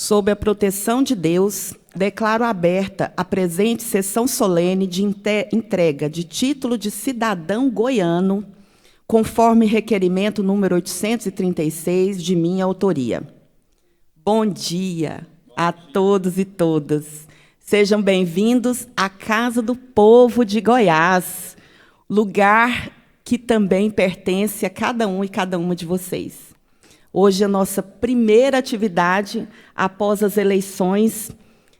Sob a proteção de Deus, declaro aberta a presente sessão solene de entrega de título de cidadão goiano, conforme requerimento número 836, de minha autoria. Bom dia a todos e todas. Sejam bem-vindos à Casa do Povo de Goiás, lugar que também pertence a cada um e cada uma de vocês. Hoje é a nossa primeira atividade após as eleições,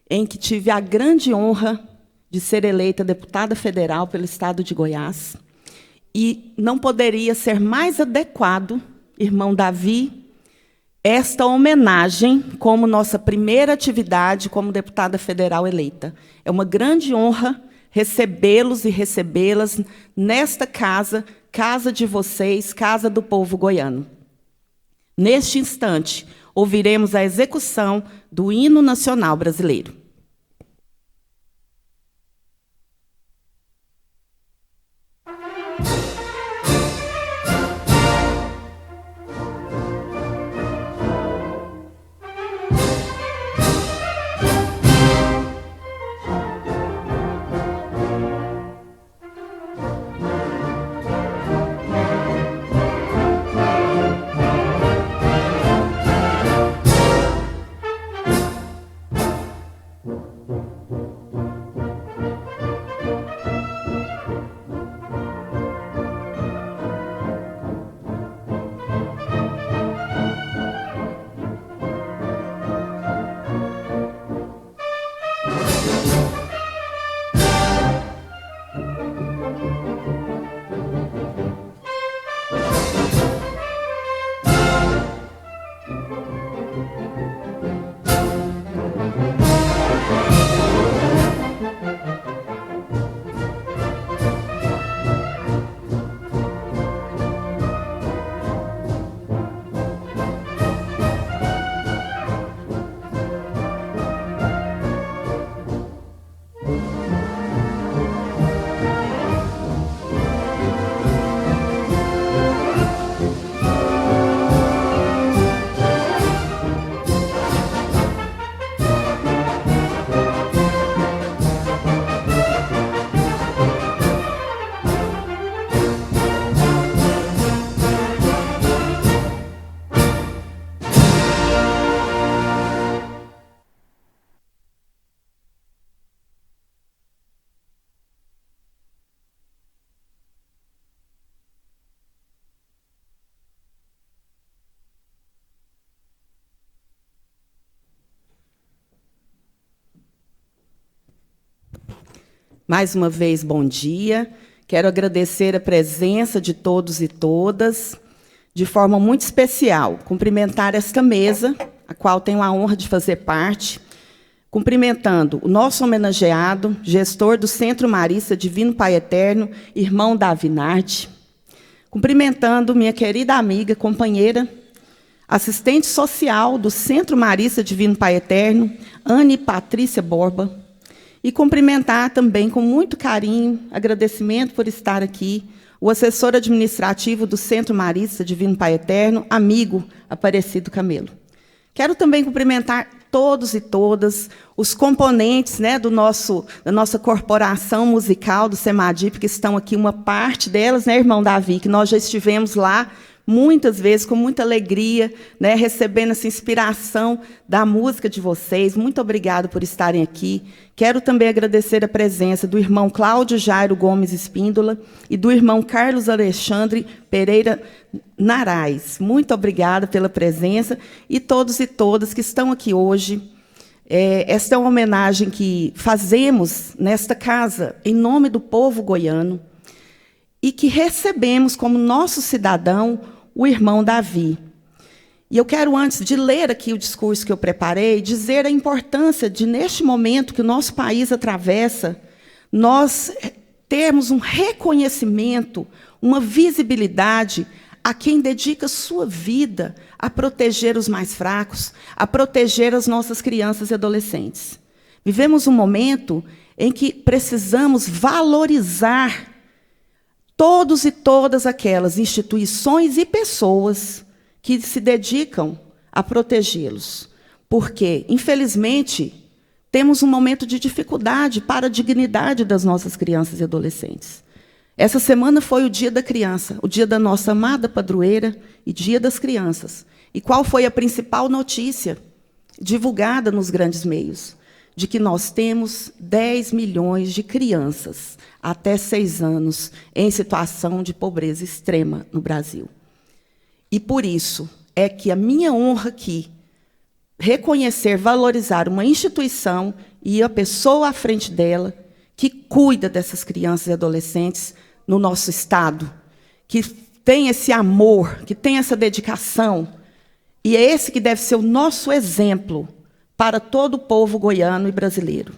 em que tive a grande honra de ser eleita deputada federal pelo Estado de Goiás. E não poderia ser mais adequado, irmão Davi, esta homenagem como nossa primeira atividade como deputada federal eleita. É uma grande honra recebê-los e recebê-las nesta casa, casa de vocês, casa do povo goiano. Neste instante, ouviremos a execução do Hino Nacional Brasileiro. Mais uma vez, bom dia. Quero agradecer a presença de todos e todas, de forma muito especial, cumprimentar esta mesa, a qual tenho a honra de fazer parte, cumprimentando o nosso homenageado, gestor do Centro Marista Divino Pai Eterno, irmão Davi Nardi, cumprimentando minha querida amiga, companheira, assistente social do Centro Marista Divino Pai Eterno, Anne Patrícia Borba, e cumprimentar também, com muito carinho, agradecimento por estar aqui, o assessor administrativo do Centro Marista Divino Pai Eterno, amigo Aparecido Camelo. Quero também cumprimentar todos e todas os componentes, né, da nossa corporação musical do CEMADIP, que estão aqui, uma parte delas, né, irmão Davi, que nós já estivemos lá muitas vezes, com muita alegria, né, recebendo essa inspiração da música de vocês. Muito obrigado por estarem aqui. Quero também agradecer a presença do irmão Cláudio Jairo Gomes Espíndola e do irmão Carlos Alexandre Pereira Narais. Muito obrigada pela presença e todos e todas que estão aqui hoje. Esta é uma homenagem que fazemos nesta casa, em nome do povo goiano, e que recebemos como nosso cidadão o irmão Davi. E eu quero, antes de ler aqui o discurso que eu preparei, dizer a importância de, neste momento que o nosso país atravessa, nós termos um reconhecimento, uma visibilidade a quem dedica sua vida a proteger os mais fracos, a proteger as nossas crianças e adolescentes. Vivemos um momento em que precisamos valorizar todos e todas aquelas instituições e pessoas que se dedicam a protegê-los. porque, infelizmente, temos um momento de dificuldade para a dignidade das nossas crianças e adolescentes. Essa semana foi o Dia da Criança, o dia da nossa amada padroeira e Dia das Crianças. E qual foi a principal notícia divulgada nos grandes meios? De que nós temos 10 milhões de crianças até 6 anos em situação de pobreza extrema no Brasil. E por isso é que a minha honra aqui, reconhecer, valorizar uma instituição e a pessoa à frente dela, que cuida dessas crianças e adolescentes no nosso Estado, que tem esse amor, que tem essa dedicação, e é esse que deve ser o nosso exemplo para todo o povo goiano e brasileiro.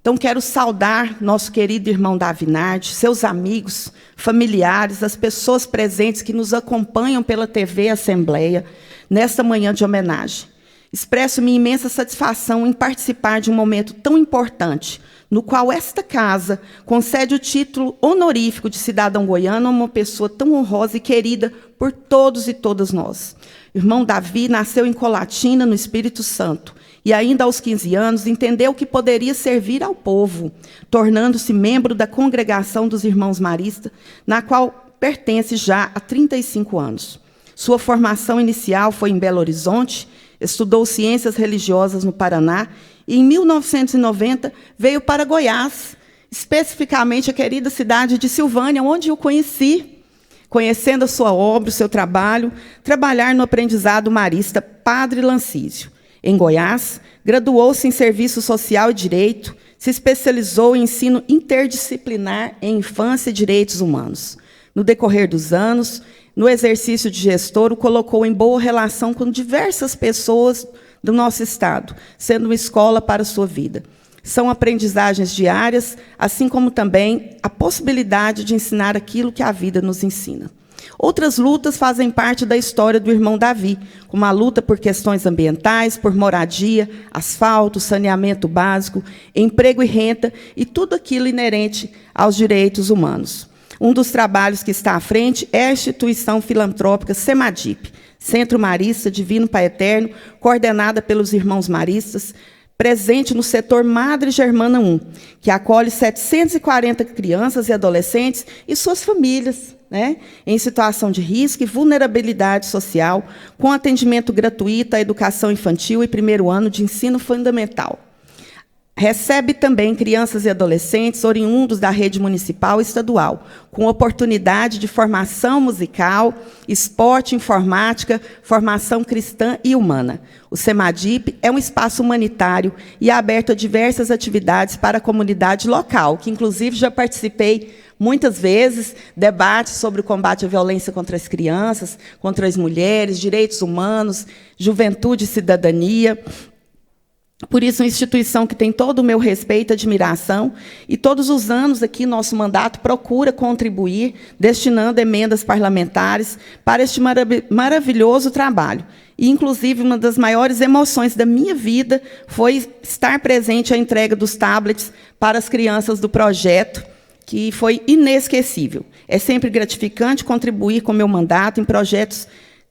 Então, quero saudar nosso querido irmão Davi Nardi, seus amigos, familiares, as pessoas presentes que nos acompanham pela TV Assembleia, nesta manhã de homenagem. Expresso minha imensa satisfação em participar de um momento tão importante, no qual esta casa concede o título honorífico de cidadão goiano a uma pessoa tão honrosa e querida por todos e todas nós. Irmão Davi nasceu em Colatina, no Espírito Santo, e ainda aos 15 anos entendeu que poderia servir ao povo, tornando-se membro da Congregação dos Irmãos Maristas, na qual pertence já há 35 anos. Sua formação inicial foi em Belo Horizonte, estudou ciências religiosas no Paraná e, em 1990, veio para Goiás, especificamente a querida cidade de Silvânia, onde o conheci, conhecendo a sua obra, o seu trabalho, trabalhar no aprendizado marista Padre Lancísio. Em Goiás, graduou-se em Serviço Social e Direito, se especializou em ensino interdisciplinar em infância e direitos humanos. No decorrer dos anos, no exercício de gestor, o colocou em boa relação com diversas pessoas do nosso Estado, sendo uma escola para a sua vida. São aprendizagens diárias, assim como também a possibilidade de ensinar aquilo que a vida nos ensina. Outras lutas fazem parte da história do irmão Davi, como a luta por questões ambientais, por moradia, asfalto, saneamento básico, emprego e renda, e tudo aquilo inerente aos direitos humanos. Um dos trabalhos que está à frente é a instituição filantrópica Semadip, Centro Marista Divino Pai Eterno, coordenada pelos irmãos maristas, presente no setor Madre Germana 1, que acolhe 740 crianças e adolescentes e suas famílias, em situação de risco e vulnerabilidade social, com atendimento gratuito à educação infantil e primeiro ano de ensino fundamental. Recebe também crianças e adolescentes oriundos da rede municipal e estadual, com oportunidade de formação musical, esporte, informática, formação cristã e humana. O Semadip é um espaço humanitário e é aberto a diversas atividades para a comunidade local, que, inclusive, já participei muitas vezes, debates sobre o combate à violência contra as crianças, contra as mulheres, direitos humanos, juventude e cidadania. Por isso, uma instituição que tem todo o meu respeito e admiração, e todos os anos aqui, nosso mandato procura contribuir, destinando emendas parlamentares para este maravilhoso trabalho. E, inclusive, uma das maiores emoções da minha vida foi estar presente à entrega dos tablets para as crianças do projeto, que foi inesquecível. É sempre gratificante contribuir com o meu mandato em projetos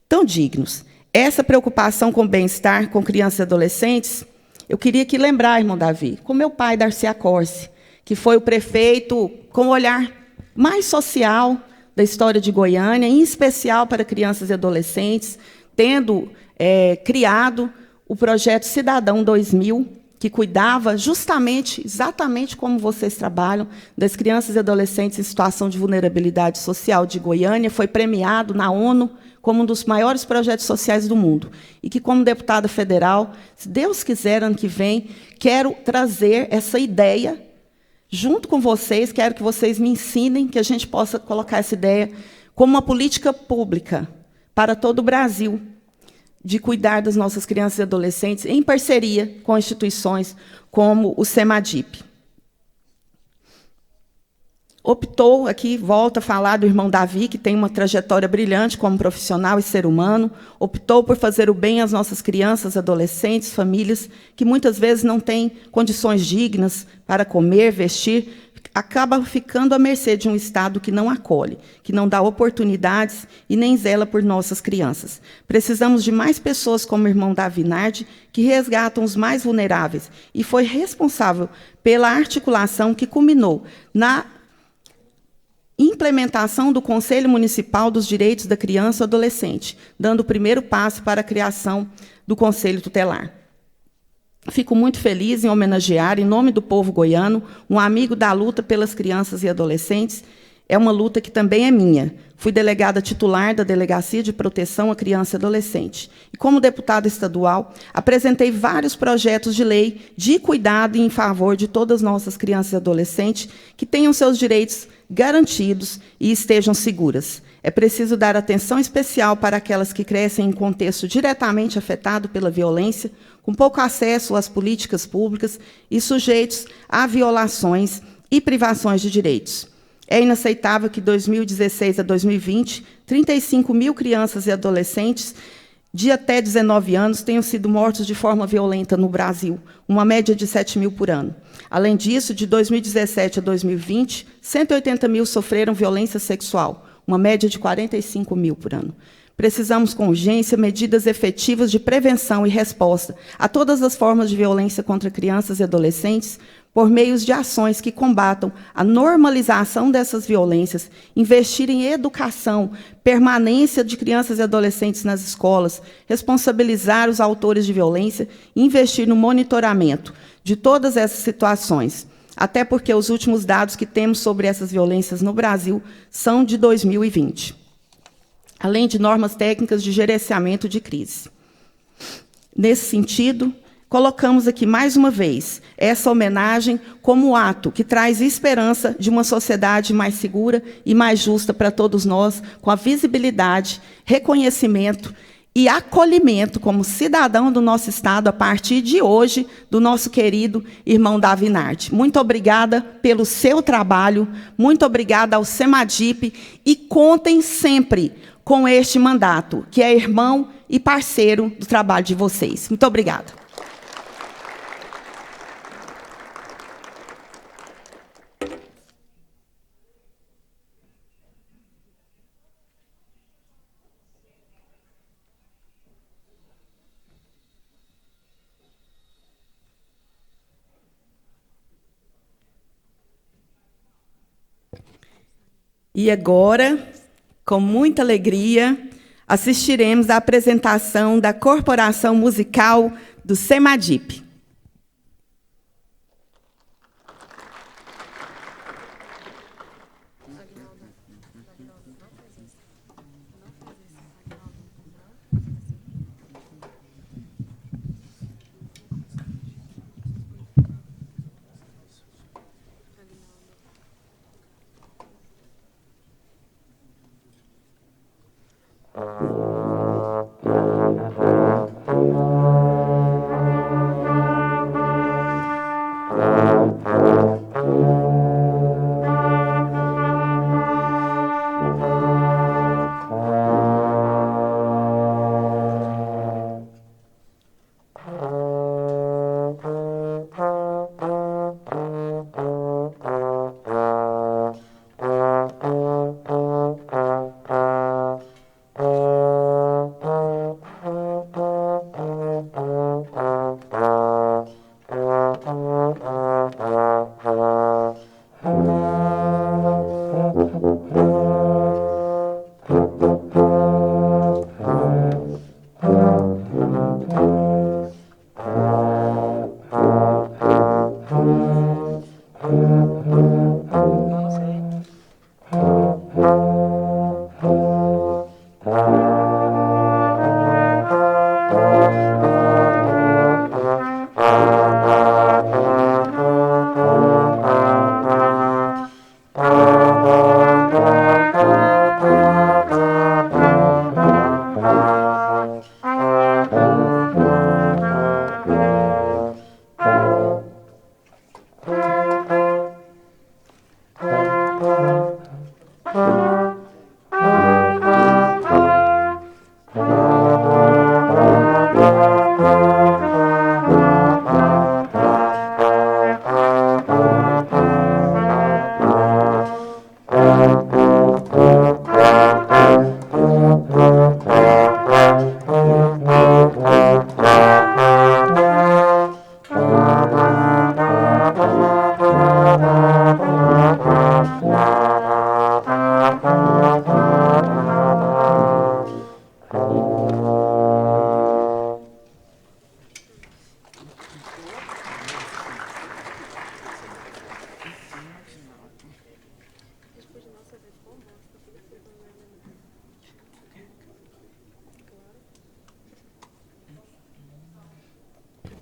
tão dignos. Essa preocupação com o bem-estar com crianças e adolescentes, eu queria aqui lembrar, irmão Davi, com meu pai, Darcy Acorce, que foi o prefeito com o olhar mais social da história de Goiânia, em especial para crianças e adolescentes, tendo criado o projeto Cidadão 2000, que cuidava justamente, exatamente como vocês trabalham, das crianças e adolescentes em situação de vulnerabilidade social de Goiânia, foi premiado na ONU como um dos maiores projetos sociais do mundo. E que, como deputada federal, se Deus quiser, ano que vem, quero trazer essa ideia, junto com vocês, quero que vocês me ensinem, que a gente possa colocar essa ideia como uma política pública para todo o Brasil, de cuidar das nossas crianças e adolescentes, em parceria com instituições como o Semadip. Optou, aqui volto a falar do irmão Davi, que tem uma trajetória brilhante como profissional e ser humano, optou por fazer o bem às nossas crianças, adolescentes, famílias, que muitas vezes não têm condições dignas para comer, vestir, acaba ficando à mercê de um Estado que não acolhe, que não dá oportunidades e nem zela por nossas crianças. Precisamos de mais pessoas como o irmão Davi Nardi, que resgatam os mais vulneráveis, e foi responsável pela articulação que culminou na implementação do Conselho Municipal dos Direitos da Criança e do Adolescente, dando o primeiro passo para a criação do Conselho Tutelar. Fico muito feliz em homenagear, em nome do povo goiano, um amigo da luta pelas crianças e adolescentes. É uma luta que também é minha. Fui delegada titular da Delegacia de Proteção à Criança e Adolescente. E, como deputada estadual, apresentei vários projetos de lei de cuidado em favor de todas as nossas crianças e adolescentes que tenham seus direitos garantidos e estejam seguras. É preciso dar atenção especial para aquelas que crescem em contexto diretamente afetado pela violência, com pouco acesso às políticas públicas e sujeitos a violações e privações de direitos. É inaceitável que, de 2016 a 2020, 35 mil crianças e adolescentes de até 19 anos tenham sido mortos de forma violenta no Brasil, uma média de 7 mil por ano. Além disso, de 2017 a 2020, 180 mil sofreram violência sexual, uma média de 45 mil por ano. Precisamos, com urgência, medidas efetivas de prevenção e resposta a todas as formas de violência contra crianças e adolescentes, por meios de ações que combatam a normalização dessas violências, investir em educação, permanência de crianças e adolescentes nas escolas, responsabilizar os autores de violência e investir no monitoramento de todas essas situações. Até porque os últimos dados que temos sobre essas violências no Brasil são de 2020. Além de normas técnicas de gerenciamento de crise. Nesse sentido, colocamos aqui, mais uma vez, essa homenagem como ato que traz esperança de uma sociedade mais segura e mais justa para todos nós, com a visibilidade, reconhecimento e acolhimento como cidadão do nosso Estado, a partir de hoje, do nosso querido irmão Davi Nardi. Muito obrigada pelo seu trabalho, muito obrigada ao Semadip, e contem sempre com este mandato, que é irmão e parceiro do trabalho de vocês. Muito obrigada. E agora, com muita alegria, assistiremos à apresentação da Corporação Musical do Semadip.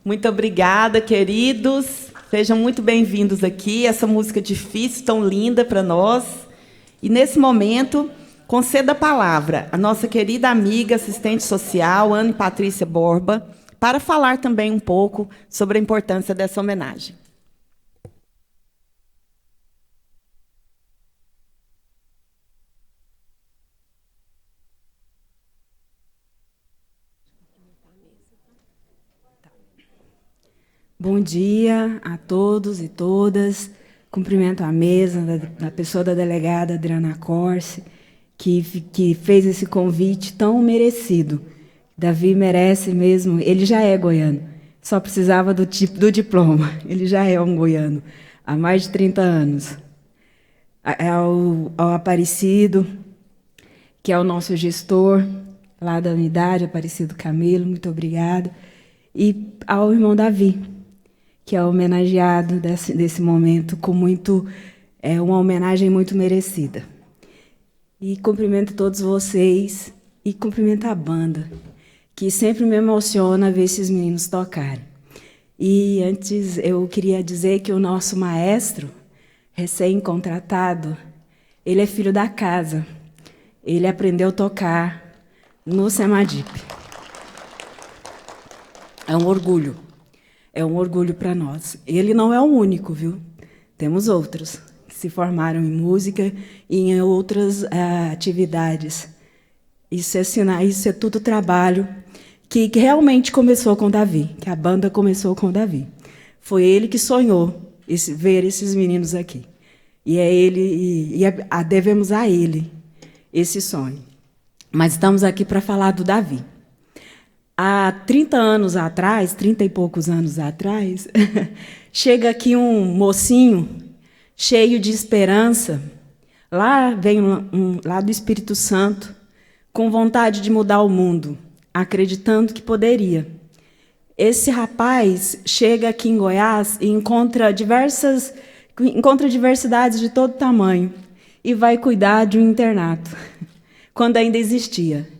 Muito obrigada, queridos. Sejam muito bem-vindos aqui. Essa música difícil, tão linda para nós. E, nesse momento, conceda a palavra à nossa querida amiga, assistente social, Anne Patrícia Borba, para falar também um pouco sobre a importância dessa homenagem. Bom dia a todos e todas. Cumprimento a mesa da pessoa da delegada Adriana Corse, que fez esse convite tão merecido. Davi merece mesmo, ele já é goiano, só precisava do diploma, ele já é um goiano, há mais de 30 anos. Ao Aparecido, que é o nosso gestor lá da unidade, Aparecido Camilo, muito obrigada. E ao irmão Davi, que é homenageado desse momento, com uma homenagem muito merecida. E cumprimento todos vocês e cumprimento a banda, que sempre me emociona ver esses meninos tocarem. E antes eu queria dizer que o nosso maestro, recém-contratado, ele é filho da casa. Ele aprendeu a tocar no Semadip. É um orgulho. É um orgulho para nós. Ele não é o único, viu? Temos outros que se formaram em música e em outras atividades. Isso é tudo trabalho que realmente começou com Davi, que a banda começou com Davi. Foi ele que sonhou ver esses meninos aqui. E devemos a ele esse sonho. Mas estamos aqui para falar do Davi. Há 30 anos atrás, 30 e poucos anos atrás, chega aqui um mocinho cheio de esperança, lá do Espírito Santo, com vontade de mudar o mundo, acreditando que poderia. Esse rapaz chega aqui em Goiás e encontra diversidades de todo tamanho e vai cuidar de um internato, quando ainda existia.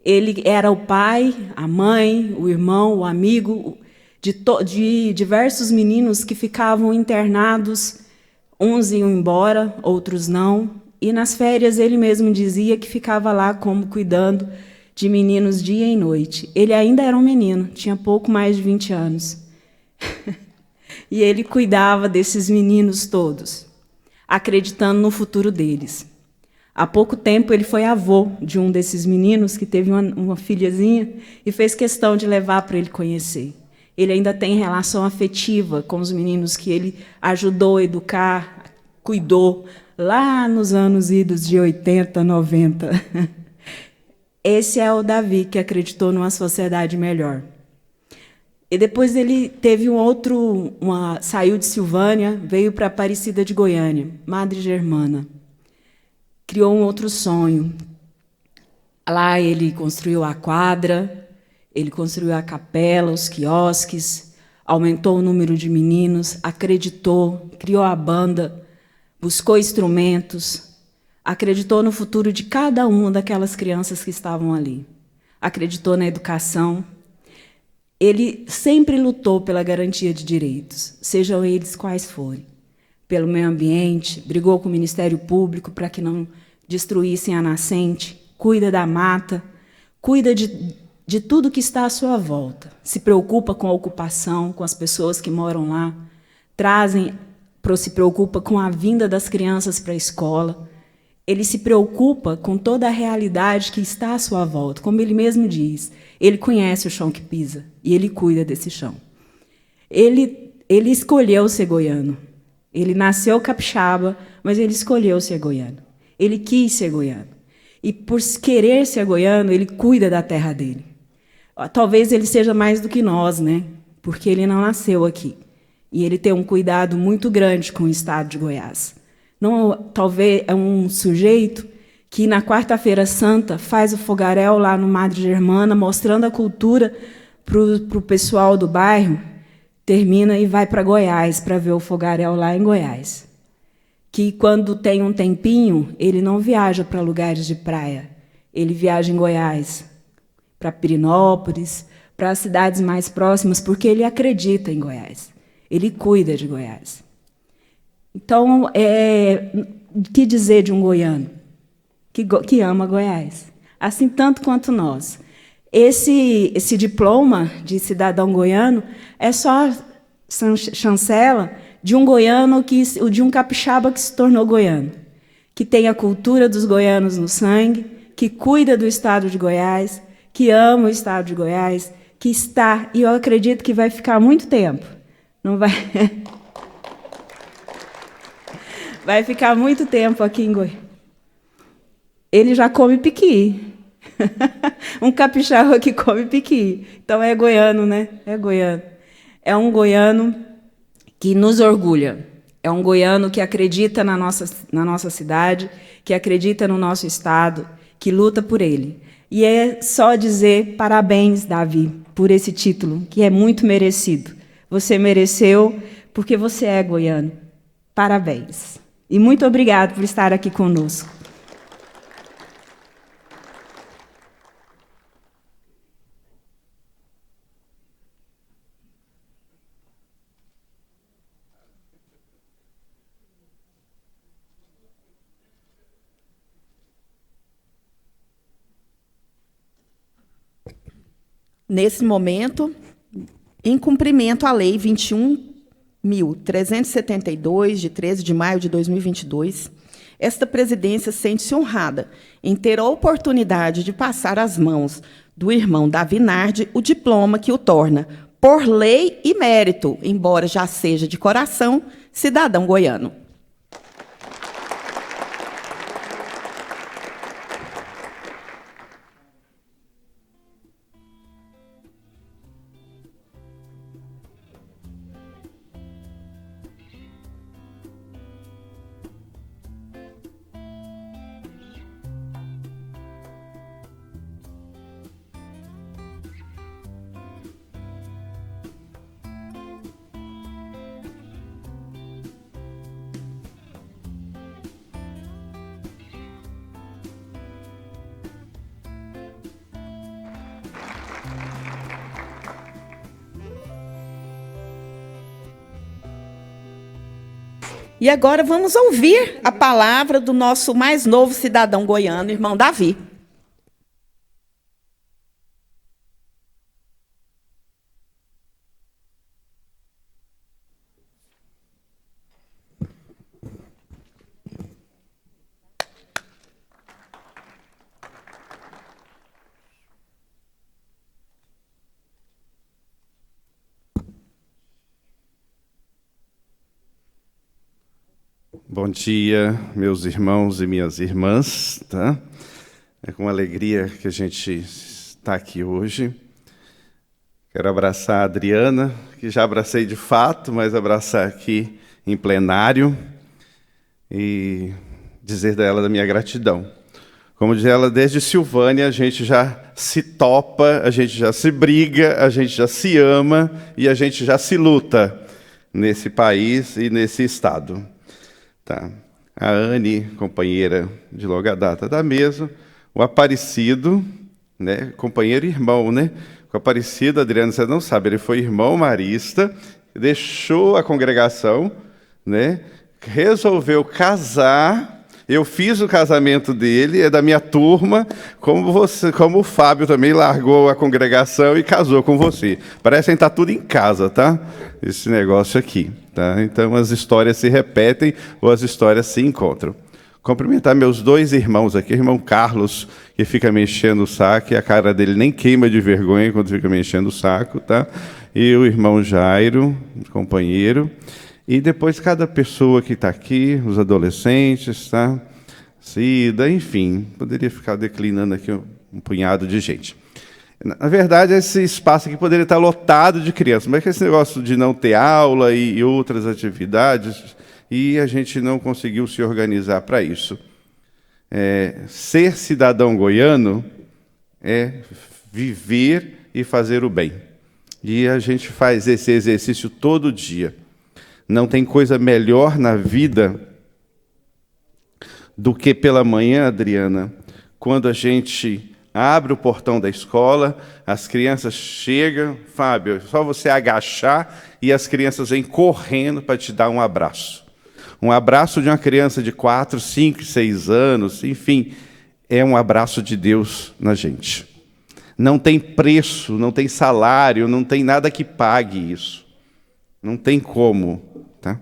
Ele era o pai, a mãe, o irmão, o amigo de diversos meninos que ficavam internados, uns iam embora, outros não, e nas férias ele mesmo dizia que ficava lá como cuidando de meninos dia e noite. Ele ainda era um menino, tinha pouco mais de 20 anos. E ele cuidava desses meninos todos, acreditando no futuro deles. Há pouco tempo, ele foi avô de um desses meninos que teve uma filhazinha e fez questão de levar para ele conhecer. Ele ainda tem relação afetiva com os meninos que ele ajudou a educar, cuidou, lá nos anos idos de 80, 90. Esse é o Davi, que acreditou numa sociedade melhor. E depois ele teve saiu de Silvânia, veio para Aparecida de Goiânia, Madre Germana. Criou um outro sonho. Lá ele construiu a quadra, ele construiu a capela, os quiosques, aumentou o número de meninos, acreditou, criou a banda, buscou instrumentos, acreditou no futuro de cada uma daquelas crianças que estavam ali. Acreditou na educação. Ele sempre lutou pela garantia de direitos, sejam eles quais forem. Pelo meio ambiente, brigou com o Ministério Público para que não destruíssem a nascente, cuida da mata, cuida de tudo que está à sua volta, se preocupa com a ocupação, com as pessoas que moram lá, se preocupa com a vinda das crianças para a escola, ele se preocupa com toda a realidade que está à sua volta, como ele mesmo diz, ele conhece o chão que pisa e ele cuida desse chão. Ele escolheu ser goiano. Ele nasceu capixaba, mas ele escolheu ser goiano. Ele quis ser goiano. E, por querer ser goiano, ele cuida da terra dele. Talvez ele seja mais do que nós, né? Porque ele não nasceu aqui. E ele tem um cuidado muito grande com o estado de Goiás. Não, talvez é um sujeito que, na quarta-feira santa, faz o fogaréu lá no Madre Germana, mostrando a cultura para o pessoal do bairro, termina e vai para Goiás para ver o fogaréu lá em Goiás. Que, quando tem um tempinho, ele não viaja para lugares de praia. Ele viaja em Goiás, para Pirinópolis, para as cidades mais próximas, porque ele acredita em Goiás, ele cuida de Goiás. Então, o que dizer de um goiano que ama Goiás? Assim tanto quanto nós. Esse diploma de cidadão goiano é só chancela de um goiano, de um capixaba que se tornou goiano, que tem a cultura dos goianos no sangue, que cuida do estado de Goiás, que ama o estado de Goiás, que está, e eu acredito que vai ficar muito tempo. Não vai... Vai ficar muito tempo aqui em Goiás. Ele já come piqui. Um capixaba que come piqui. Então é goiano, né? É goiano. É um goiano que nos orgulha. É um goiano que acredita na nossa cidade, que acredita no nosso estado, que luta por ele. E é só dizer parabéns, Davi, por esse título, que é muito merecido. Você mereceu porque você é goiano. Parabéns. E muito obrigado por estar aqui conosco. Nesse momento, em cumprimento à Lei 21.372, de 13 de maio de 2022, esta presidência sente-se honrada em ter a oportunidade de passar às mãos do irmão Davi Nardi o diploma que o torna, por lei e mérito, embora já seja de coração, cidadão goiano. E agora vamos ouvir a palavra do nosso mais novo cidadão goiano, irmão Davi. Bom dia, meus irmãos e minhas irmãs, tá? É com alegria que a gente está aqui hoje. Quero abraçar a Adriana, que já abracei de fato, mas abraçar aqui em plenário e dizer dela da minha gratidão. Como diz ela, desde Silvânia a gente já se topa, a gente já se briga, a gente já se ama e a gente já se luta nesse país e nesse estado. Tá. A Anne, companheira de longa data da mesa, o Aparecido, né, companheiro e irmão, né? O Aparecido, Adriano, você não sabe, ele foi irmão marista, deixou a congregação, né, resolveu casar. Eu fiz o casamento dele, é da minha turma, como o Fábio também largou a congregação e casou com você. Parece que está tudo em casa, tá? Esse negócio aqui, tá? Então as histórias se repetem ou as histórias se encontram. Cumprimentar meus dois irmãos aqui, o irmão Carlos, que fica me enchendo o saco, e a cara dele nem queima de vergonha quando fica me enchendo o saco, tá? E o irmão Jairo, companheiro. E depois cada pessoa que está aqui, os adolescentes, tá? Cida, enfim, poderia ficar declinando aqui um punhado de gente. Na verdade, esse espaço aqui poderia estar lotado de crianças, mas esse negócio de não ter aula e outras atividades, e a gente não conseguiu se organizar para isso. Ser cidadão goiano é viver e fazer o bem. E a gente faz esse exercício todo dia. Não tem coisa melhor na vida do que pela manhã, Adriana, quando a gente abre o portão da escola, as crianças chegam, Fábio, é só você agachar e as crianças vêm correndo para te dar um abraço. Um abraço de uma criança de 4, 5, 6 anos, enfim, é um abraço de Deus na gente. Não tem preço, não tem salário, não tem nada que pague isso. Não tem como, tá?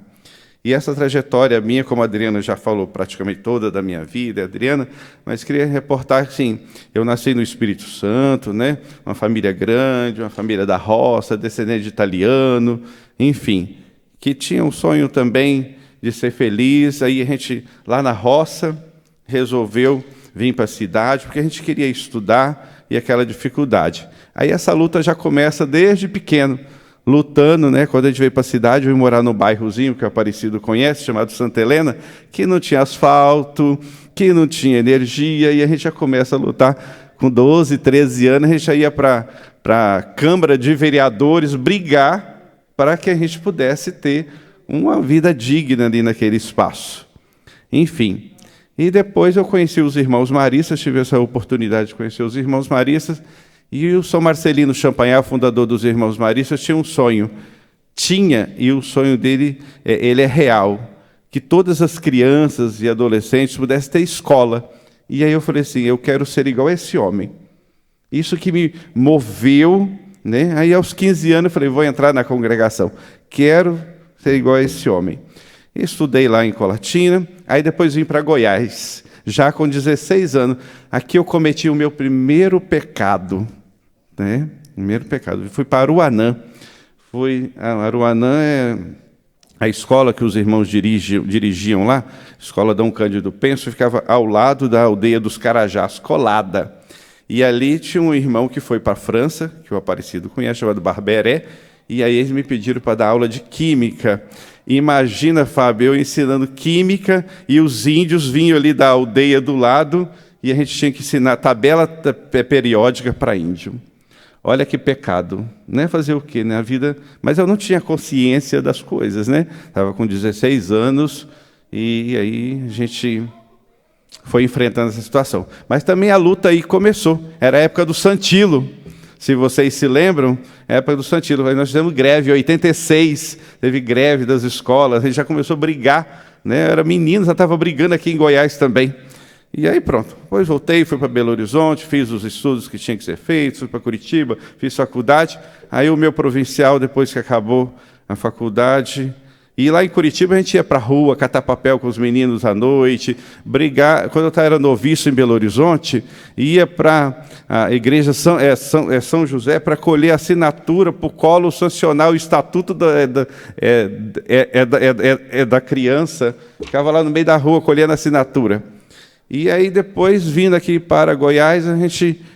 E essa trajetória minha, como a Adriana já falou praticamente toda da minha vida, Adriana, mas queria reportar que, assim, eu nasci no Espírito Santo, né? Uma família grande, uma família da roça, descendente de italiano, enfim, que tinha um sonho também de ser feliz. Aí a gente, lá na roça, resolveu vir para a cidade, porque a gente queria estudar, e aquela dificuldade. Aí essa luta já começa desde pequeno, lutando, né? Quando a gente veio para a cidade, eu ia morar num bairrozinho que o Aparecido conhece, chamado Santa Helena, que não tinha asfalto, que não tinha energia, e a gente já começa a lutar. Com 12, 13 anos, a gente já ia para a Câmara de Vereadores brigar para que a gente pudesse ter uma vida digna ali naquele espaço. Enfim. E depois eu conheci os irmãos maristas, tive essa oportunidade de conhecer os irmãos maristas, e o São Marcelino Champagnat, fundador dos irmãos maristas, tinha um sonho. E o sonho dele, ele é real, que todas as crianças e adolescentes pudessem ter escola. E aí eu falei assim, eu quero ser igual a esse homem. Isso que me moveu, né? Aí aos 15 anos eu falei, vou entrar na congregação. Quero ser igual a esse homem. Estudei lá em Colatina, aí depois vim para Goiás, já com 16 anos. Aqui eu cometi o meu primeiro pecado, né? Primeiro pecado. Fui para Aruanã. Aruanã é a escola que os irmãos dirigiam lá, a escola Dom Cândido Penso, ficava ao lado da aldeia dos Carajás, colada. E ali tinha um irmão que foi para a França, que o Aparecido conhece, chamado Barberé, e aí eles me pediram para dar aula de química. Imagina, Fábio, eu ensinando química e os índios vinham ali da aldeia do lado e a gente tinha que ensinar tabela periódica para índio. Olha que pecado, né? Fazer o quê, né? A vida... Mas eu não tinha consciência das coisas, né? Estava com 16 anos e aí a gente foi enfrentando essa situação. Mas também a luta aí começou. Era a época do Santilo. Se vocês se lembram, é a época do Santilo. Nós fizemos greve, em 86, teve greve das escolas, a gente já começou a brigar, né? Eu era menino, já estava brigando aqui em Goiás também. E aí pronto, depois voltei, fui para Belo Horizonte, fiz os estudos que tinham que ser feitos, fui para Curitiba, fiz faculdade. Aí o meu provincial, depois que acabou a faculdade... E lá em Curitiba a gente ia para a rua, catar papel com os meninos à noite, brigar. Quando eu era noviço em Belo Horizonte, ia para a igreja São José para colher assinatura para o colo sancionar o estatuto da criança. Ficava lá no meio da rua colhendo assinatura. E aí depois, vindo aqui para Goiás,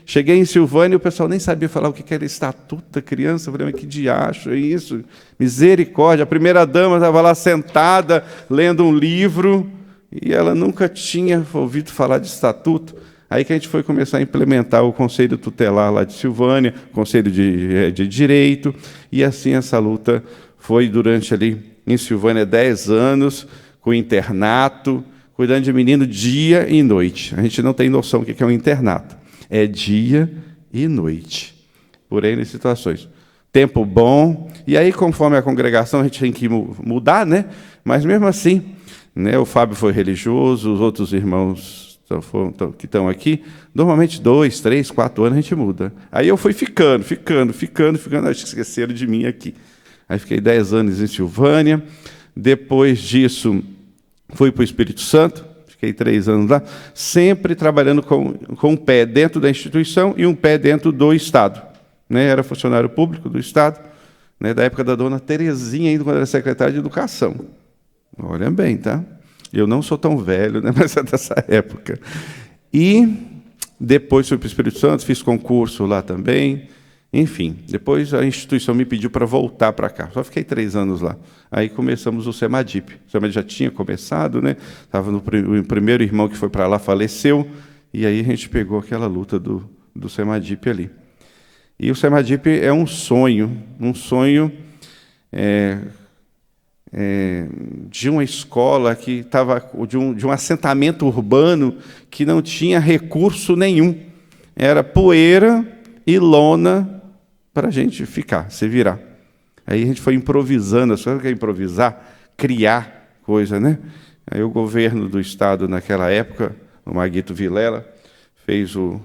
cheguei em Silvânia e o pessoal nem sabia falar o que era estatuto da criança. Eu falei, mas que diacho é isso? Misericórdia. A primeira-dama estava lá sentada, lendo um livro, e ela nunca tinha ouvido falar de estatuto. Aí que a gente foi começar a implementar o Conselho Tutelar lá de Silvânia, Conselho de Direito, e assim essa luta foi durante ali em Silvânia 10 anos, com internato, cuidando de menino dia e noite. A gente não tem noção do que é um internato. É dia e noite. Por aí nas situações. Tempo bom. E aí, conforme a congregação, a gente tem que mudar, né? Mas mesmo assim, né, o Fábio foi religioso, os outros irmãos que estão aqui, normalmente 2, 3, 4 anos a gente muda. Aí eu fui ficando. Acho que esqueceram de mim aqui. Aí fiquei 10 anos em Silvânia. Depois disso, fui para o Espírito Santo, fiquei 3 anos lá, sempre trabalhando com um pé dentro da instituição e um pé dentro do Estado. Né? Era funcionário público do Estado, né? Da época da dona Terezinha, ainda quando era secretária de Educação. Olha bem, tá? Eu não sou tão velho, né? Mas é dessa época. E depois fui para o Espírito Santo, fiz concurso lá também. Enfim, depois a instituição me pediu para voltar para cá. Só fiquei 3 anos lá. Aí começamos o Semadip. O Semadip já tinha começado, né? O primeiro irmão que foi para lá faleceu, e aí a gente pegou aquela luta do Semadip ali. E o Semadip é um sonho de uma escola que estava de um assentamento urbano que não tinha recurso nenhum. era poeira e lona para a gente ficar, se virar. Aí a gente foi improvisando, sabe o que é improvisar? Criar coisa, né? Aí o governo do estado, naquela época, o Maguito Vilela, fez o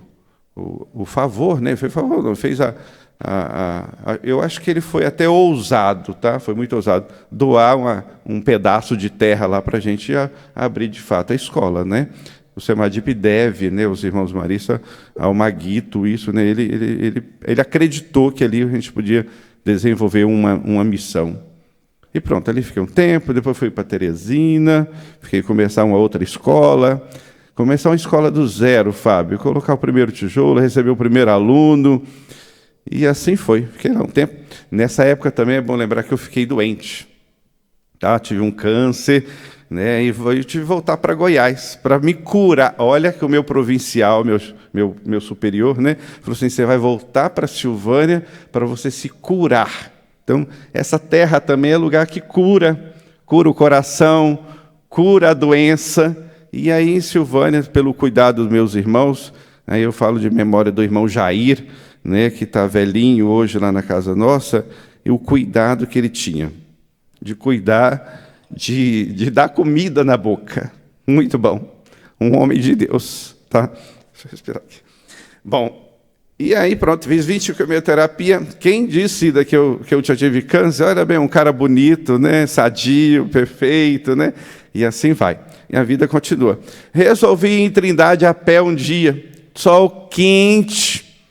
favor, né? Fez eu acho que ele foi até ousado, tá? Foi muito ousado, doar um pedaço de terra lá para a gente abrir, de fato, a escola, né? O Semadip deve, né, os irmãos Marista, ao Maguito, isso, né? Ele acreditou que ali a gente podia desenvolver uma missão. E pronto, ali fiquei um tempo, depois fui para Teresina, fiquei começar uma outra escola, começar uma escola do zero, Fábio, colocar o primeiro tijolo, receber o primeiro aluno, e assim foi. Fiquei lá um tempo. Nessa época também é bom lembrar que eu fiquei doente, tá? Tive um câncer, né? E eu tive que voltar para Goiás para me curar. Olha que o meu provincial, meu superior, né, falou assim: você vai voltar para Silvânia para você se curar. Então, essa terra também é lugar que cura o coração, cura a doença. E aí, em Silvânia, pelo cuidado dos meus irmãos, aí eu falo de memória do irmão Jair, né, que está velhinho hoje lá na casa nossa, e o cuidado que ele tinha, de cuidar, de dar comida na boca. Muito bom. Um homem de Deus. Tá? Deixa eu respirar aqui. Bom, e aí, pronto, fiz 20 de quimioterapia. Quem disse que eu já tive câncer? Olha bem, um cara bonito, né? Sadio, perfeito, né? E assim vai. E a vida continua. Resolvi ir em Trindade a pé um dia. Sol quente.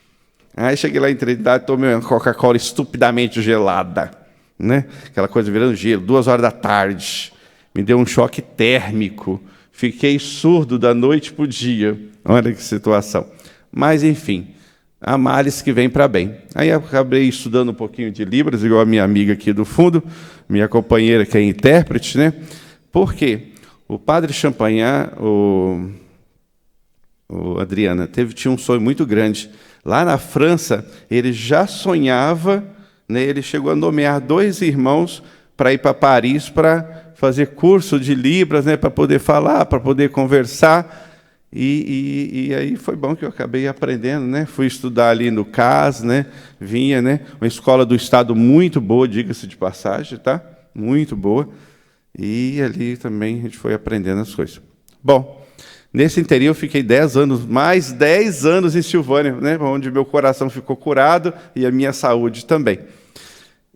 Aí cheguei lá em Trindade, tomei uma Coca-Cola estupidamente gelada, né? Aquela coisa virando gelo, 2h da tarde. Me deu um choque térmico. Fiquei surdo da noite para o dia. Olha que situação. Mas, enfim, há males que vêm para bem. Aí eu acabei estudando um pouquinho de Libras, igual a minha amiga aqui do fundo, minha companheira que é intérprete, né? Por quê? O padre Champagnat, o Adriana, tinha um sonho muito grande. Lá na França, ele já sonhava, né? Ele chegou a nomear 2 irmãos para ir para Paris para fazer curso de Libras, né? Para poder falar, para poder conversar. E aí foi bom que eu acabei aprendendo, né? Fui estudar ali no CAS, né? Vinha, né? Uma escola do estado muito boa, diga-se de passagem, tá? Muito boa. E ali também a gente foi aprendendo as coisas. Bom, nesse interior eu fiquei 10 anos, mais 10 anos em Silvânia, né? Onde meu coração ficou curado e a minha saúde também.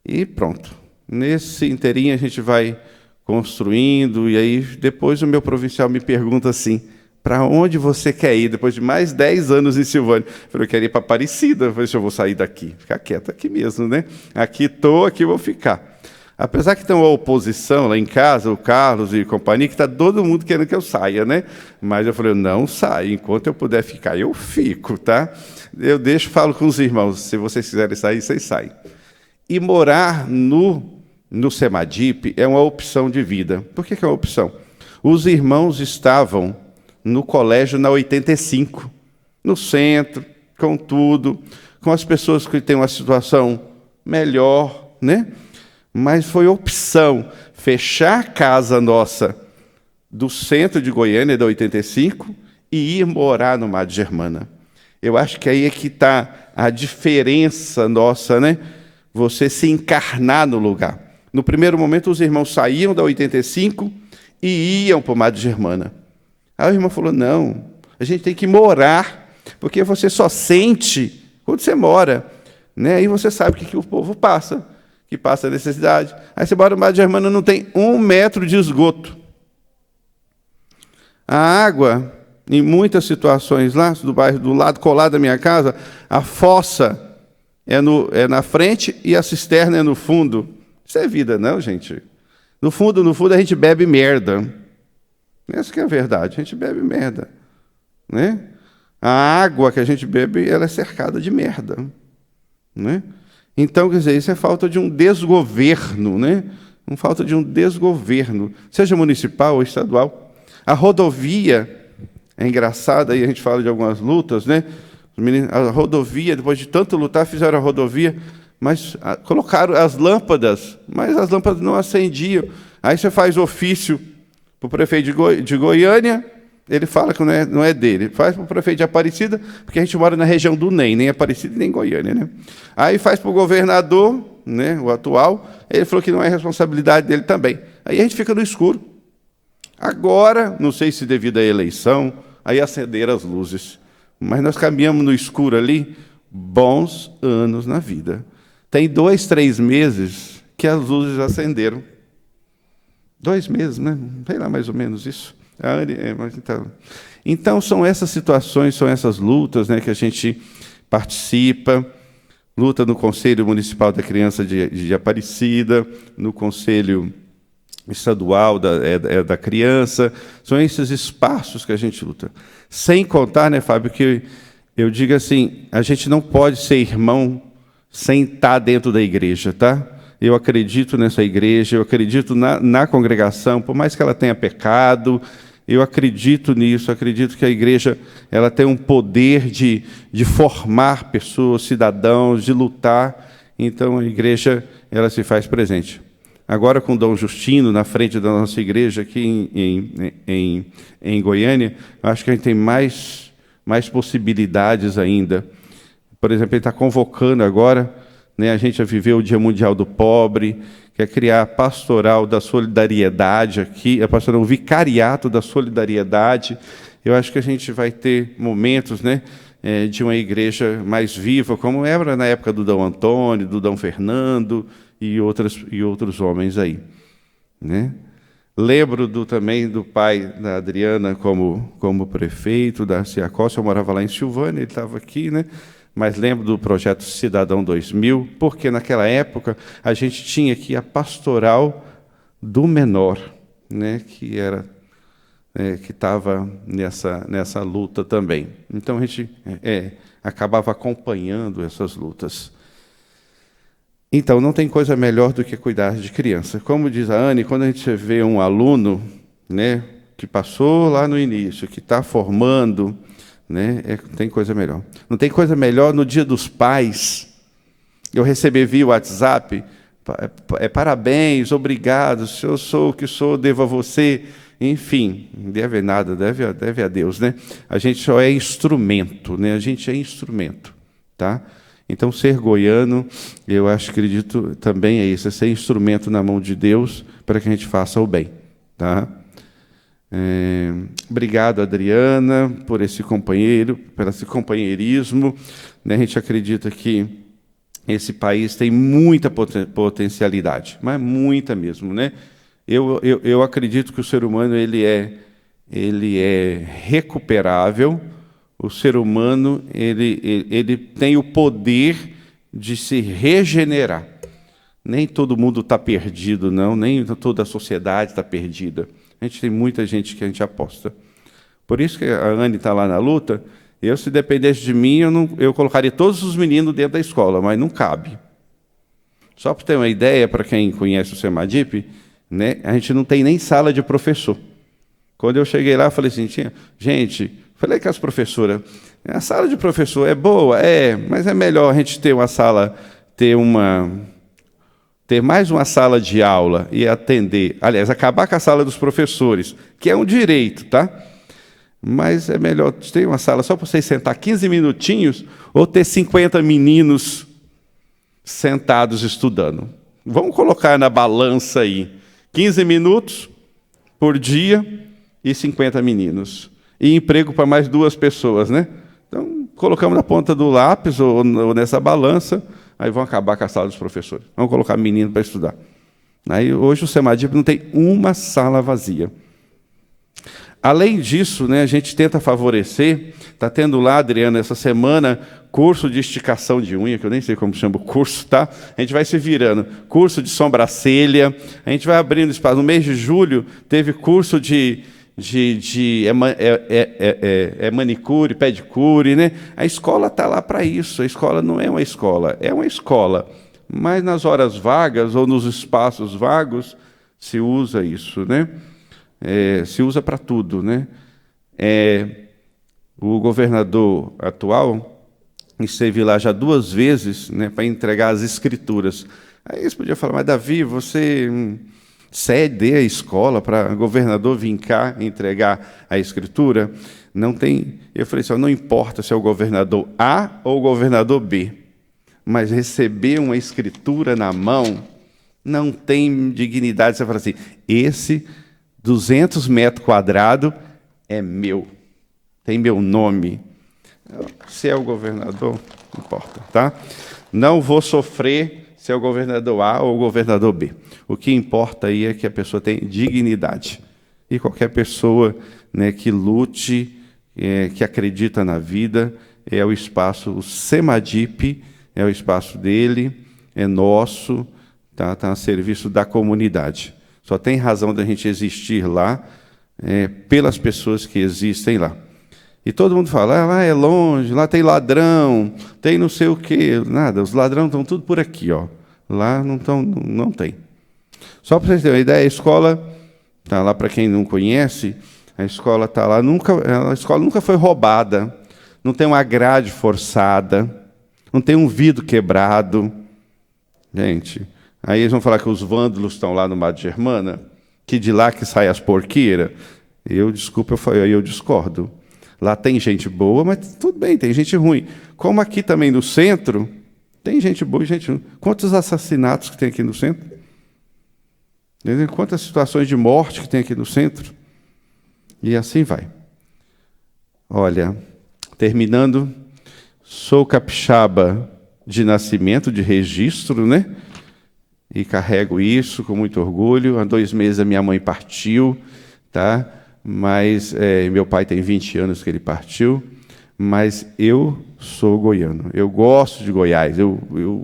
E pronto. Nesse inteirinho a gente vai construindo, e aí depois o meu provincial me pergunta assim: para onde você quer ir depois de mais 10 anos em Silvânia? Eu falei: eu quero ir para Aparecida. Eu falei: eu vou sair daqui, ficar quieto aqui mesmo, né? Aqui estou, aqui vou ficar. Apesar que tem uma oposição lá em casa, o Carlos e companhia, que está todo mundo querendo que eu saia, né? Mas eu falei: eu não saio, enquanto eu puder ficar, eu fico, tá? Eu falo com os irmãos: se vocês quiserem sair, vocês saem. E morar no Semadip é uma opção de vida. Por que é uma opção? Os irmãos estavam no colégio na 85, no centro, com tudo, com as pessoas que têm uma situação melhor, né? Mas foi opção fechar a casa nossa do centro de Goiânia, da 85, e ir morar no Madre Germana. Eu acho que aí é que está a diferença nossa, né? Você se encarnar no lugar. No primeiro momento, os irmãos saíam da 85 e iam para o Madre Germana. Aí o irmão falou: não, a gente tem que morar, porque você só sente quando você mora, né? Aí você sabe o que o povo passa, que passa a necessidade. Aí você mora no Madre Germana, não tem 1 metro de esgoto. A água, em muitas situações lá, do bairro do lado colado da minha casa, a fossa é na frente e a cisterna é no fundo. Isso é vida, não, gente? No fundo, a gente bebe merda. Essa que é a verdade, a gente bebe merda, né? A água que a gente bebe, ela é cercada de merda, né? Então, quer dizer, isso é falta de um desgoverno, né? Falta de um desgoverno, seja municipal ou estadual. A rodovia é engraçada, aí a gente fala de algumas lutas, né? A rodovia, depois de tanto lutar, fizeram a rodovia, mas colocaram as lâmpadas, mas as lâmpadas não acendiam. Aí você faz ofício para o prefeito de Goiânia, Ele fala que não é dele. Faz para o prefeito de Aparecida, porque a gente mora na região do NEM, nem Aparecida nem Goiânia, né? Aí faz para o governador, né, o atual, ele falou que não é responsabilidade dele também. Aí a gente fica no escuro. Agora, não sei se devido à eleição, aí acenderam as luzes. Mas nós caminhamos no escuro ali bons anos na vida. Tem 2, 3 meses que as luzes acenderam. 2 meses, né? Sei lá, mais ou menos isso. Então, são essas situações, são essas lutas, né, que a gente participa. Luta no Conselho Municipal da Criança de Aparecida, no Conselho Estadual da Criança. São esses espaços que a gente luta. Sem contar, né, Fábio, que eu digo assim, a gente não pode ser irmão sem estar dentro da igreja, tá? Eu acredito nessa igreja, eu acredito na congregação, por mais que ela tenha pecado, eu acredito nisso, acredito que a igreja ela tem um poder de formar pessoas, cidadãos, de lutar. Então, a igreja ela se faz presente. Agora, com Dom Justino, na frente da nossa igreja, aqui em Goiânia, acho que a gente tem mais possibilidades ainda. Por exemplo, ele está convocando agora, né, a gente a viver o Dia Mundial do Pobre, quer criar a Pastoral da Solidariedade aqui, a Pastoral, o Vicariato da Solidariedade. Eu acho que a gente vai ter momentos, né, de uma igreja mais viva, como era na época do Dom Antônio, do Dom Fernando e outros homens aí, né? Lembro também do pai da Adriana como prefeito da Cia Costa. Eu morava lá em Silvânia, ele estava aqui, né? Mas lembro do projeto Cidadão 2000, porque naquela época a gente tinha aqui a pastoral do menor, né, que estava nessa luta também. Então a gente acabava acompanhando essas lutas. Então não tem coisa melhor do que cuidar de criança. Como diz a Anne, quando a gente vê um aluno, né, que passou lá no início, que está formando, né, tem coisa melhor. Não tem coisa melhor no Dia dos Pais. Eu recebi via WhatsApp, parabéns, obrigado, se eu sou o que sou, devo a você. Enfim, não deve nada, deve a Deus, né? A gente só é instrumento, né? A gente é instrumento, tá? Então, ser goiano, eu acredito também é isso, é ser instrumento na mão de Deus para que a gente faça o bem, tá? Obrigado, Adriana, por esse companheirismo, né? A gente acredita que esse país tem muita potencialidade, mas muita mesmo, né? Eu acredito que o ser humano ele é recuperável. O ser humano ele tem o poder de se regenerar. Nem todo mundo está perdido, não. Nem toda a sociedade está perdida. A gente tem muita gente que a gente aposta. Por isso que a Anne está lá na luta. Eu, se dependesse de mim, eu colocaria todos os meninos dentro da escola, mas não cabe. Só para ter uma ideia, para quem conhece o Semadip, né, a gente não tem nem sala de professor. Quando eu cheguei lá, eu falei assim, falei com as professoras, a sala de professor é boa? Mas é melhor a gente ter uma sala, ter mais uma sala de aula e atender, aliás, acabar com a sala dos professores, que é um direito, tá? Mas é melhor ter uma sala só para vocês sentar 15 minutinhos ou ter 50 meninos sentados estudando. Vamos colocar na balança aí, 15 minutos por dia e 50 meninos. E emprego para mais 2 pessoas, né? Então, colocamos na ponta do lápis ou nessa balança, aí vão acabar com a sala dos professores. Vamos colocar menino para estudar. Aí, hoje, o Semadip não tem uma sala vazia. Além disso, né, a gente tenta favorecer, está tendo lá, Adriana, essa semana, curso de esticação de unha, que eu nem sei como chama o curso, tá? A gente vai se virando. Curso de sobrancelha, a gente vai abrindo espaço. No mês de julho, teve curso de manicure, pedicure, né? A escola está lá para isso. A escola não é uma escola, é uma escola. Mas nas horas vagas ou nos espaços vagos se usa isso, né? Se usa para tudo, né? O governador atual esteve lá já 2 vezes, né, para entregar as escrituras. Aí eles podiam falar, mas Davi, você ceder a escola para o governador vir cá entregar a escritura? Não tem. Eu falei assim, não importa se é o governador A ou o governador B, mas receber uma escritura na mão não tem dignidade. Você fala assim, esse 200 metros quadrados é meu, tem meu nome. Se é o governador, não importa, tá? Não vou sofrer se é o governador A ou o governador B. O que importa aí é que a pessoa tem dignidade. E qualquer pessoa, né, que lute, que acredita na vida, é o espaço, o Semadip é o espaço dele, é nosso, tá a serviço da comunidade. Só tem razão da gente existir lá, pelas pessoas que existem lá. E todo mundo fala, lá é longe, lá tem ladrão, tem não sei o quê. Nada, os ladrões estão tudo por aqui, ó. Lá não tem. Só para vocês terem uma ideia, a escola está lá, para quem não conhece, a escola está lá, a escola nunca foi roubada, não tem uma grade forçada, não tem um vidro quebrado. Gente, aí eles vão falar que os vândalos estão lá no Mato Germana, que de lá que saem as porqueiras. Eu discordo. Lá tem gente boa, mas tudo bem, tem gente ruim. Como aqui também no centro, tem gente boa e gente ruim. Quantos assassinatos que tem aqui no centro? Quantas situações de morte que tem aqui no centro? E assim vai. Olha, terminando, sou capixaba de nascimento, de registro, né? E carrego isso com muito orgulho. Há 2 meses a minha mãe partiu, tá? Mas meu pai tem 20 anos que ele partiu, mas eu sou goiano. Eu gosto de Goiás, eu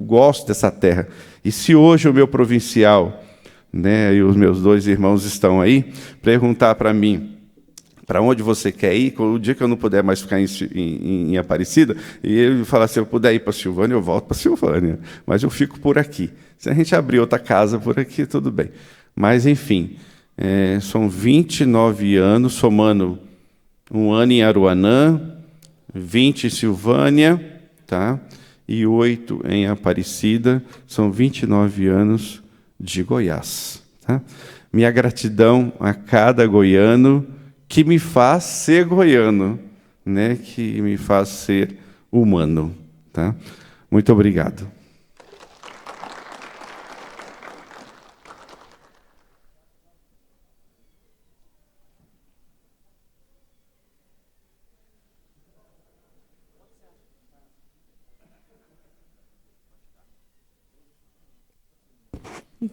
gosto dessa terra. E se hoje o meu provincial, né, e os meus 2 irmãos estão aí, perguntar para mim, para onde você quer ir, o dia que eu não puder mais ficar em Aparecida, e ele falar, se eu puder ir para Silvânia, eu volto para Silvânia, mas eu fico por aqui. Se a gente abrir outra casa por aqui, tudo bem. Mas, enfim, são 29 anos, somando 1 ano em Aruanã, 20 em Silvânia, tá? E 8 em Aparecida, são 29 anos de Goiás. Tá? Minha gratidão a cada goiano que me faz ser goiano, né? Que me faz ser humano. Tá? Muito obrigado.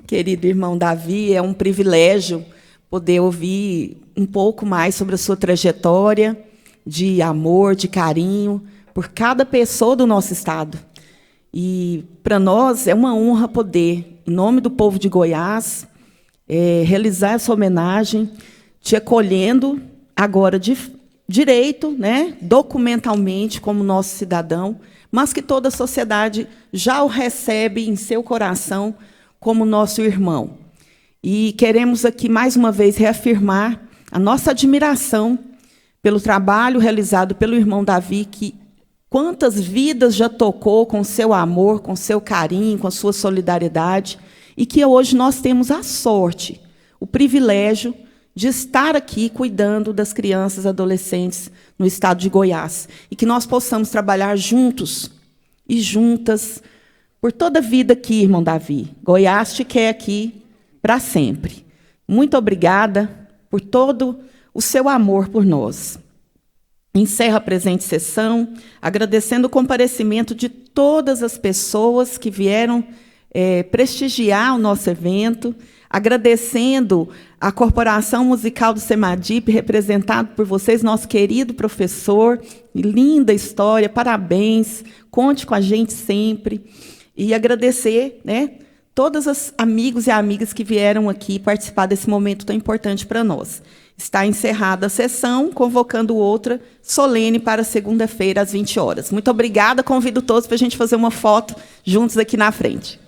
Querido irmão Davi, é um privilégio poder ouvir um pouco mais sobre a sua trajetória de amor, de carinho por cada pessoa do nosso estado. E, para nós, é uma honra poder, em nome do povo de Goiás, realizar essa homenagem, te acolhendo agora de direito, né, documentalmente, como nosso cidadão, mas que toda a sociedade já o recebe em seu coração como nosso irmão. E queremos aqui, mais uma vez, reafirmar a nossa admiração pelo trabalho realizado pelo irmão Davi, que quantas vidas já tocou com seu amor, com seu carinho, com sua solidariedade, e que hoje nós temos a sorte, o privilégio de estar aqui cuidando das crianças e adolescentes no estado de Goiás, e que nós possamos trabalhar juntos e juntas por toda a vida aqui, irmão Davi. Goiás te quer aqui para sempre. Muito obrigada por todo o seu amor por nós. Encerro a presente sessão, agradecendo o comparecimento de todas as pessoas que vieram prestigiar o nosso evento, agradecendo a Corporação Musical do Semadip, representado por vocês, nosso querido professor, linda história, parabéns, conte com a gente sempre. E agradecer, né, todos os amigos e amigas que vieram aqui participar desse momento tão importante para nós. Está encerrada a sessão, convocando outra solene para segunda-feira, às 20 horas. Muito obrigada, convido todos para a gente fazer uma foto juntos aqui na frente.